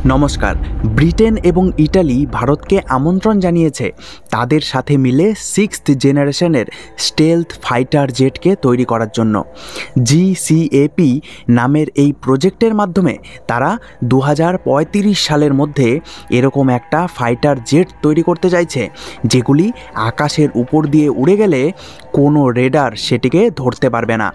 নমস্কার। ব্রিটেন এবং ইটালি ভারতকে আমন্ত্রণ জানিয়েছে তাদের সাথে মিলে 6th জেনারেশনের স্টেলথ ফাইটার জেটকে তৈরি করার জন্য। জিসিএপি নামের এই প্রজেক্টের মাধ্যমে তারা 2035 সালের মধ্যে এরকম একটা ফাইটার জেট তৈরি করতে চাইছে, যেগুলি আকাশের উপর দিয়ে উড়ে গেলে কোনো রেডার সেটিকে ধরতে পারবে না,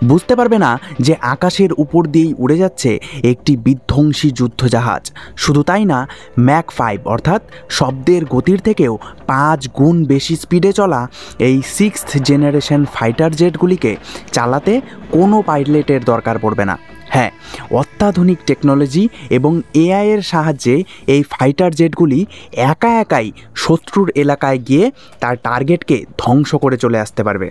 বুঝতে পারবে না যে আকাশের উপর দিয়েই উড়ে যাচ্ছে একটি বিধ্বংসী যুদ্ধজাহাজ। শুধু তাই না, ম্যাক 5 অর্থাৎ শব্দের গতির থেকেও 5 গুণ বেশি স্পিডে চলা এই 6th জেনারেশন ফাইটার জেটগুলিকে চালাতে কোনো পাইলটের দরকার পড়বে না। হ্যাঁ, অত্যাধুনিক টেকনোলজি এবং এআইয়ের সাহায্যে এই ফাইটার জেটগুলি একা একাই শত্রুর এলাকায় গিয়ে তার টার্গেটকে ধ্বংস করে চলে আসতে পারবে।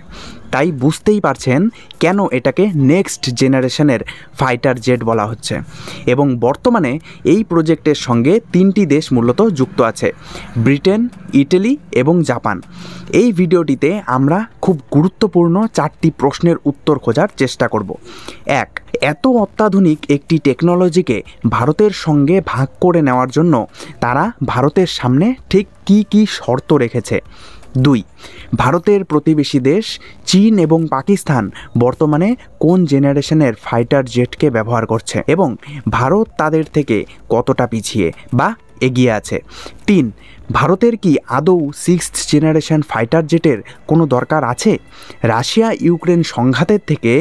তাই বুঝতেই পারছেন কেন এটাকে নেক্সট জেনারেশনের ফাইটার জেট বলা হচ্ছে। এবং বর্তমানে এই প্রজেক্টের সঙ্গে 3টি দেশ মূলত যুক্ত আছে: ব্রিটেন, ইটালি এবং জাপান। এই ভিডিওটিতে আমরা খুব গুরুত্বপূর্ণ 4টি প্রশ্নের উত্তর খোঁজার চেষ্টা করব। 1. এত অত্যাধুনিক একটি টেকনোলজিকে ভারতের সঙ্গে ভাগ করে নেওয়ার জন্য তারা ভারতের সামনে ঠিক কী কী শর্ত রেখেছে। 2. ভারতের প্রতিবেশী দেশ চীন এবং পাকিস্তান বর্তমানে কোন জেনারেশনের ফাইটার জেটকে ব্যবহার করছে এবং ভারত তাদের থেকে কতটা পিছিয়ে বা এগিয়ে আছে। 3. ভারতের কি আদৌ 6th জেনারেশন ফাইটার জেটের কোনো দরকার আছে? রাশিয়া ইউক্রেন সংঘাতের থেকে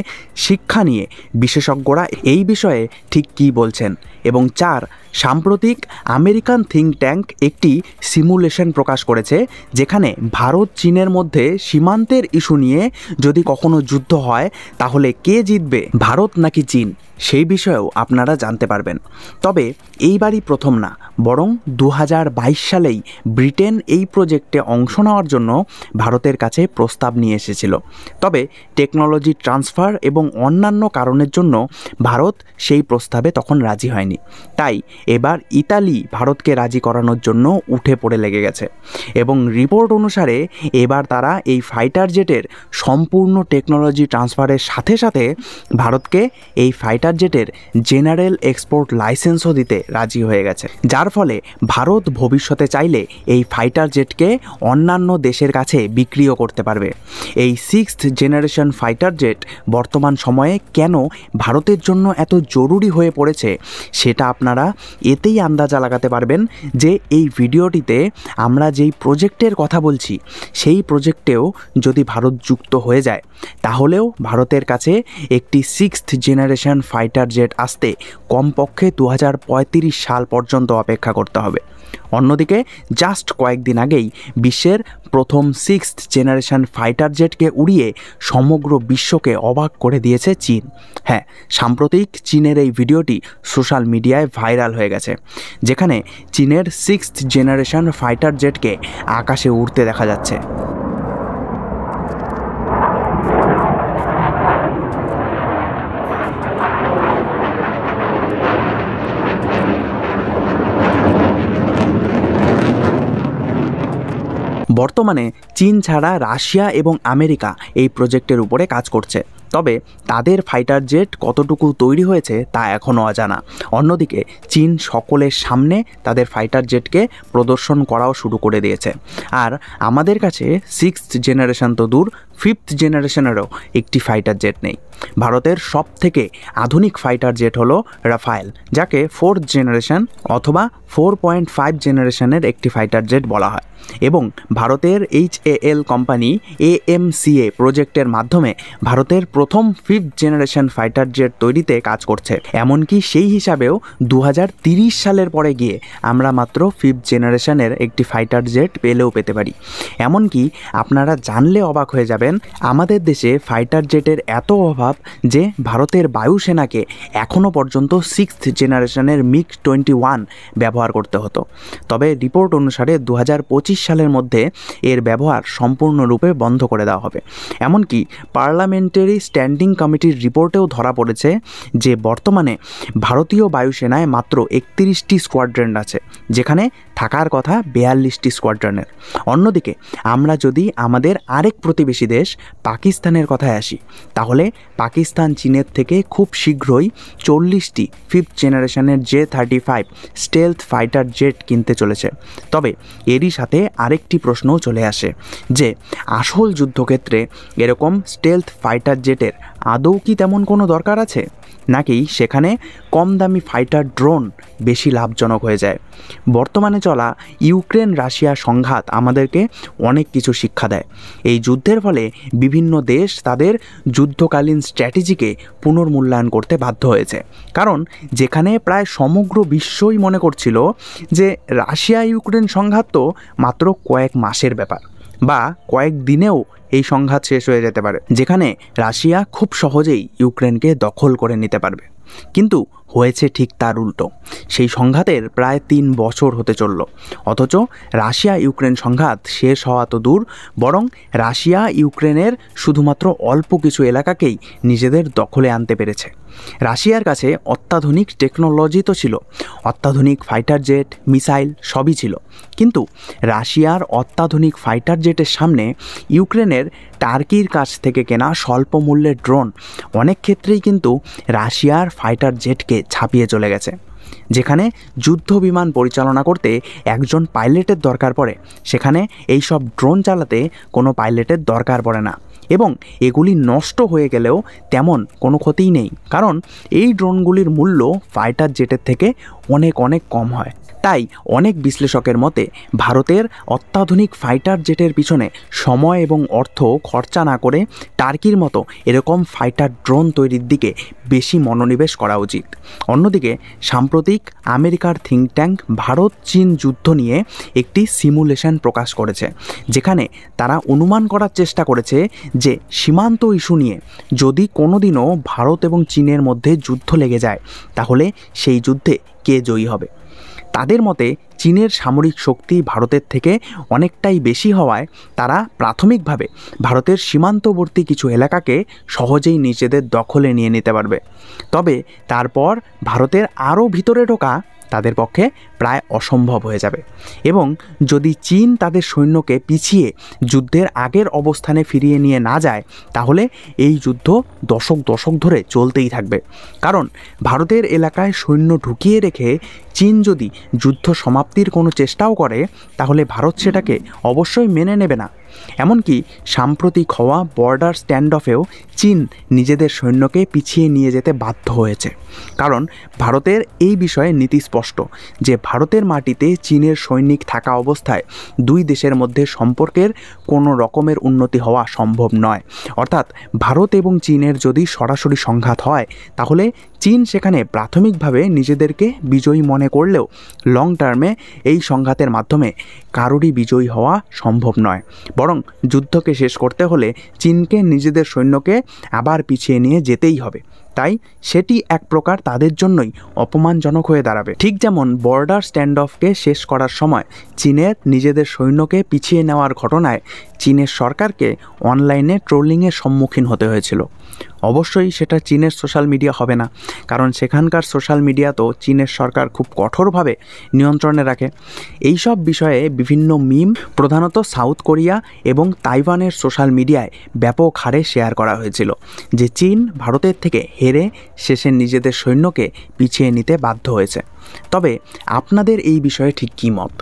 শিক্ষা নিয়ে বিশেষজ্ঞরা এই বিষয়ে ঠিক কী বলছেন। এবং 4. সাম্প্রতিক আমেরিকান থিঙ্ক ট্যাঙ্ক একটি সিমুলেশন প্রকাশ করেছে, যেখানে ভারত চীনের মধ্যে সীমান্তের ইস্যু নিয়ে যদি কখনো যুদ্ধ হয় তাহলে কে জিতবে, ভারত নাকি চীন, সেই বিষয়েও আপনারা জানতে পারবেন। তবে এইবারই প্রথম না, বরং 2022 সালেই ব্রিটেন এই প্রজেক্টে অংশ নেওয়ার জন্য ভারতের কাছে প্রস্তাব নিয়ে এসেছিল। তবে টেকনোলজি ট্রান্সফার এবং অন্যান্য কারণের জন্য ভারত সেই প্রস্তাবে তখন রাজি হয়নি। তাই এবার ইতালি ভারতকে রাজি করানোর জন্য উঠে পড়ে লেগে গেছে এবং রিপোর্ট অনুসারে এবার তারা এই ফাইটার জেটের সম্পূর্ণ টেকনোলজি ট্রান্সফারের সাথে সাথে ভারতকে এই ফাইটার জেটের জেনারেল এক্সপোর্ট লাইসেন্সও দিতে রাজি হয়ে গেছে, যার ফলে ভারত ভবিষ্যতে চাইলে এই ফাইটার জেটকে অন্যান্য দেশের কাছে বিক্রিও করতে পারবে। এই 6th জেনারেশন ফাইটার জেট বর্তমান সময়ে কেন ভারতের জন্য এত জরুরি হয়ে পড়েছে সেটা আপনারা এতেই আন্দাজা লাগাতে পারবেন যে এই ভিডিওটিতে আমরা যেই প্রজেক্টের কথা বলছি সেই প্রজেক্টেও যদি ভারত যুক্ত হয়ে যায় তাহলেও ভারতের কাছে একটি 6th জেনারেশন ফাইটার জেট আসতে কমপক্ষে 2035 সাল পর্যন্ত অপেক্ষা করতে হবে। অন্যদিকে জাস্ট কয়েকদিন আগেই বিশ্বের প্রথম 6th জেনারেশন ফাইটার জেটকে উড়িয়ে সমগ্র বিশ্বকে অবাক করে দিয়েছে চীন। হ্যাঁ, সাম্প্রতিক চীনের এই ভিডিওটি সোশ্যাল মিডিয়ায় ভাইরাল হয়ে গেছে, যেখানে চীনের 6th জেনারেশন ফাইটার জেটকে আকাশে উড়তে দেখা যাচ্ছে। বর্তমানে চীন ছাড়া রাশিয়া এবং আমেরিকা এই প্রজেক্টের উপরে কাজ করছে, তবে তাদের ফাইটার জেট কতটুকু তৈরি হয়েছে তা এখনও অজানা। অন্যদিকে চীন সকলের সামনে তাদের ফাইটার জেটকে প্রদর্শন করাও শুরু করে দিয়েছে। আর আমাদের কাছে 6th জেনারেশন তো দূর, 5th জেনারেশনেরও একটি ফাইটার জেট নেই। ভারতের সব থেকে আধুনিক ফাইটার জেট হলো রাফায়েল, যাকে 4th জেনারেশন অথবা 4.5 জেনারেশনের একটি ফাইটার জেট বলা হয়। এবং ভারতের HAL কোম্পানি AMCA প্রজেক্টের মাধ্যমে ভারতের প্রথম 5th জেনারেশন ফাইটার জেট তৈরিতে কাজ করছে। এমনকি সেই হিসাবেও 2030 সালের পরে গিয়ে আমরা মাত্র 5th জেনারেশনের একটি ফাইটার জেট পেলেও পেতে পারি। এমনকি আপনারা জানলে অবাক হয়ে যাবেন, আমাদের দেশে ফাইটার জেটের এত অভাব যে ভারতের বায়ুসেনাকে এখনও পর্যন্ত 6th জেনারেশনের MiG-21 ব্যবহার করতে হতো। তবে রিপোর্ট অনুসারে 2025 সালের মধ্যে এর ব্যবহার সম্পূর্ণরূপে বন্ধ করে দেওয়া হবে। এমনকি পার্লামেন্টারি স্ট্যান্ডিং কমিটির রিপোর্টেও ধরা পড়েছে যে বর্তমানে ভারতীয় বায়ুসেনায় মাত্র 31টি স্কোয়াড্রন আছে, যেখানে থাকার কথা 42টি স্কোয়াড্রনের। অন্যদিকে আমরা যদি আমাদের আরেক প্রতিবেশী দেশ পাকিস্তানের কথায় আসি, তাহলে পাকিস্তান চীনের থেকে খুব শীঘ্রই 40টি 5th জেনারেশনের J-35 স্টেলথ ফাইটার জেট কিনতে চলেছে। তবে এরই সাথে আরেকটি প্রশ্নও চলে আসে যে আসল যুদ্ধক্ষেত্রে এরকম স্টেলথ ফাইটার জেটের আদৌ কি তেমন কোনো দরকার আছে, নাকি সেখানে কম দামি ফাইটার ড্রোন বেশি লাভজনক হয়ে যায়? বর্তমানে চলা ইউক্রেন রাশিয়া সংঘাত আমাদেরকে অনেক কিছু শিক্ষা দেয়। এই যুদ্ধের ফলে বিভিন্ন দেশ তাদের যুদ্ধকালীন স্ট্র্যাটেজিকে পুনর্মূল্যায়ন করতে বাধ্য হয়েছে। কারণ যেখানে প্রায় সমগ্র বিশ্বই মনে করছিল যে রাশিয়া ইউক্রেন সংঘাত তো মাত্র কয়েক মাসের ব্যাপার বা কয়েক দিনেও এই সংঘাত শেষ হয়ে যেতে পারে, যেখানে রাশিয়া খুব সহজেই ইউক্রেনকে দখল করে নিতে পারবে, কিন্তু হয়েছে ঠিক তার উল্টো। সেই সংঘাতের প্রায় 3 বছর হতে চলল, অথচ রাশিয়া ইউক্রেন সংঘাত শেষ হওয়া তো দূর, বরং রাশিয়া ইউক্রেনের শুধুমাত্র অল্প কিছু এলাকাকেই নিজেদের দখলে আনতে পেরেছে। রাশিয়ার কাছে অত্যাধুনিক টেকনোলজি তো ছিল, অত্যাধুনিক ফাইটার জেট, মিসাইল সবই ছিল, কিন্তু রাশিয়ার অত্যাধুনিক ফাইটার জেটের সামনে ইউক্রেনের টার্কির কাছ থেকে কেনা স্বল্প মূল্যের ড্রোন অনেক ক্ষেত্রেই কিন্তু রাশিয়ার ফাইটার জেটকে ছাপিয়ে চলে গেছে। যেখানে যুদ্ধ বিমান পরিচালনা করতে একজন পাইলটের দরকার পড়ে, সেখানে এই সব ড্রোন চালাতে কোনো পাইলটের দরকার পড়ে না, এবং এগুলি নষ্ট হয়ে গেলেও তেমন কোনো ক্ষতিই নেই, কারণ এই ড্রোনগুলির মূল্য ফাইটার জেটের থেকে অনেক অনেক কম হয়। তাই অনেক বিশ্লেষকের মতে ভারতের অত্যাধুনিক ফাইটার জেটের পিছনে সময় এবং অর্থ খরচা না করে টার্কির মতো এরকম ফাইটার ড্রোন তৈরির দিকে বেশি মনোনিবেশ করা উচিত। অন্যদিকে সাম্প্রতিক আমেরিকার থিঙ্ক ট্যাঙ্ক ভারত চীন যুদ্ধ নিয়ে একটি সিমুলেশন প্রকাশ করেছে, যেখানে তারা অনুমান করার চেষ্টা করেছে যে সীমান্ত ইস্যু নিয়ে যদি কোনোদিনও ভারত এবং চীনের মধ্যে যুদ্ধ লেগে যায়, তাহলে সেই যুদ্ধে কে জয়ী হবে। তাদের মতে চীনের সামরিক শক্তি ভারতের থেকে অনেকটাই বেশি হওয়ায় তারা প্রাথমিকভাবে ভারতের সীমান্তবর্তী কিছু এলাকাকে সহজেই নিজেদের দখলে নিয়ে নিতে পারবে। তবে তারপর ভারতের আরও ভিতরে ঢোকা তাদের পক্ষে প্রায় অসম্ভব হয়ে যাবে, এবং যদি চীন তাদের সৈন্যকে পিছিয়ে যুদ্ধের আগের অবস্থানে ফিরিয়ে নিয়ে না যায়, তাহলে এই যুদ্ধ দশক দশক ধরে চলতেই থাকবে। কারণ ভারতের এলাকায় সৈন্য ঢুকিয়ে রেখে চীন যদি যুদ্ধ সমাপ্তির কোনো চেষ্টাও করে, তাহলে ভারত সেটাকে অবশ্যই মেনে নেবে না। এমনকি সাম্প্রতিক হওয়া বর্ডার স্ট্যান্ড অফেও চীন নিজেদের সৈন্যকে পিছিয়ে নিয়ে যেতে বাধ্য হয়েছে, কারণ ভারতের এই বিষয়ে নীতি স্পষ্ট যে ভারতের মাটিতে চীনের সৈনিক থাকা অবস্থায় দুই দেশের মধ্যে সম্পর্কের কোনো রকমের উন্নতি হওয়া সম্ভব নয়। অর্থাৎ ভারত এবং চীনের যদি সরাসরি সংঘাত হয়, তাহলে চীন সেখানে প্রাথমিকভাবে নিজেদেরকে বিজয়ী মনে করলেও লং টার্মে এই সংঘাতের মাধ্যমে কারোরই বিজয়ী হওয়া সম্ভব নয়, বরং যুদ্ধকে শেষ করতে হলে চীনকে নিজেদের সৈন্যকে আবার পিছিয়ে নিয়ে যেতেই হবে। তাই সেটি এক প্রকার তাদের জন্যই অপমানজনক হয়ে দাঁড়াবে। ঠিক যেমন বর্ডার স্ট্যান্ড অফকে শেষ করার সময় চীনের নিজেদের সৈন্যকে পিছিয়ে নেওয়ার ঘটনায় চীনের সরকারকে অনলাইনে ট্রোলিংয়ের সম্মুখীন হতে হয়েছিল। অবশ্যই সেটা চীনের সোশ্যাল মিডিয়া হবে না, কারণ সেখানকার সোশ্যাল মিডিয়া তো চীনের সরকার খুব কঠোরভাবে নিয়ন্ত্রণে রাখে। এই সব বিষয়ে বিভিন্ন মিম প্রধানত সাউথ কোরিয়া এবং তাইওয়ানের সোশ্যাল মিডিয়ায় ব্যাপক হারে শেয়ার করা হয়েছিল যে চীন ভারতের থেকে হেরে শেষে নিজেদের সৈন্যকে পিছিয়ে নিতে বাধ্য হয়েছে। তবে আপনাদের এই বিষয়ে ঠিক কী মত,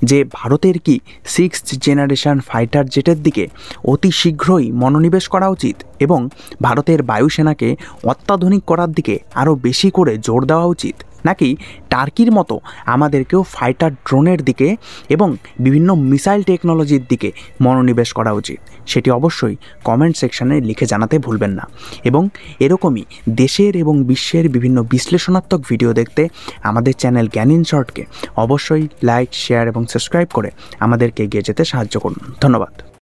যে ভারতের কি 6th জেনারেশন ফাইটার জেটের দিকে অতি শীঘ্রই মনোনিবেশ করা উচিত এবং ভারতের বায়ুসেনাকে অত্যাধুনিক করার দিকে আরও বেশি করে জোর দেওয়া উচিত, নাকি টার্কির মতো আমাদেরকেও ফাইটার ড্রোনের দিকে এবং বিভিন্ন মিসাইল টেকনোলজির দিকে মনোনিবেশ করা উচিত? সেটি অবশ্যই কমেন্ট সেকশানে লিখে জানাতে ভুলবেন না। এবং এরকমই দেশের এবং বিশ্বের বিভিন্ন বিশ্লেষণাত্মক ভিডিও দেখতে আমাদের চ্যানেল জ্ঞান ইন শর্টকে অবশ্যই লাইক, শেয়ার এবং সাবস্ক্রাইব করে আমাদেরকে এগিয়ে যেতে সাহায্য করুন। ধন্যবাদ।